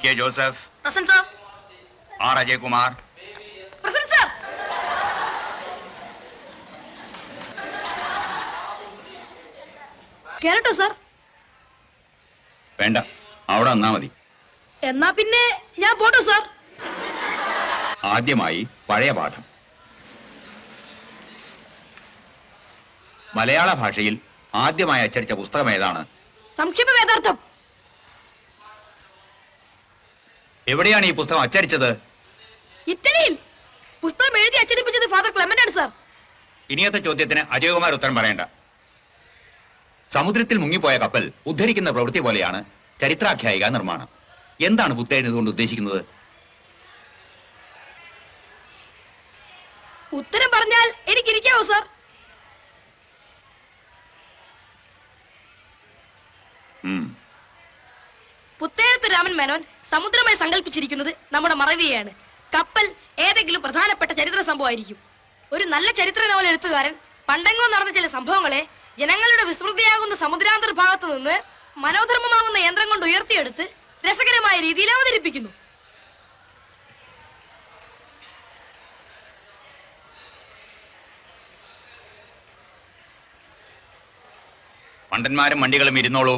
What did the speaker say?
K Joseph, present sir. R Ajayakumar, present sir. കേരട്ടോ sir? വേണ്ട, അവിടെ വന്നാ മതി. എന്നാ പിന്നെ ഞാൻ പോട്ടോ സർ. ആദ്യമായി പഴയ പാഠം. മലയാള ഭാഷയിൽ ആദ്യമായി അച്ചടിച്ച പുസ്തകം ഏതാണ്? സംക്ഷേപ വേദാർത്ഥം. എവിടെയാണ് ഈ പുസ്തകം അച്ചടിച്ചത്? ഇറ്റലിയിൽ. പുസ്തകം എഴുതി അച്ചടിപ്പിച്ചത് ഫാദർ ക്ലെമന്റ് ആണ് സർ. ഇനിയത്തെ ചോദ്യത്തിന് അജയകുമാർ ഉത്തരം പറയണ്ട. സമുദ്രത്തിൽ മുങ്ങിപ്പോയ കപ്പൽ ഉദ്ധരിക്കുന്ന പ്രവൃത്തി പോലെയാണ് ചരിത്രാഖ്യായിക നിർമ്മാണം. എന്താണ് പുത്തേൻ ഇതുകൊണ്ട് ഉദ്ദേശിക്കുന്നത്? ഉത്തരം പറഞ്ഞാൽ എനിക്കിരിക്കാവോ സർ? പുത്തേഴത്ത് രാമൻ മേനോൻ സമുദ്രമായി സങ്കല്പിച്ചിരിക്കുന്നത് നമ്മുടെ മറവിയെയാണ്. കപ്പൽ ഏതെങ്കിലും പ്രധാനപ്പെട്ട ചരിത്ര സംഭവമായിരിക്കും. ഒരു നല്ല ചരിത്ര നോവൽ എഴുത്തുകാരൻ പണ്ടെങ്ങോ നടന്ന ചില സംഭവങ്ങളെ ജനങ്ങളുടെ വിസ്മൃതിയാകുന്ന സമുദ്രാന്തർ ഭാഗത്തു നിന്ന് മനോധർമ്മമാകുന്ന യന്ത്രം കൊണ്ട് ഉയർത്തിയെടുത്ത് രസകരമായ രീതിയിൽ അവതരിപ്പിക്കുന്നു. പണ്ടന്മാരും മണ്ടികളും ഇരുന്നോളൂ.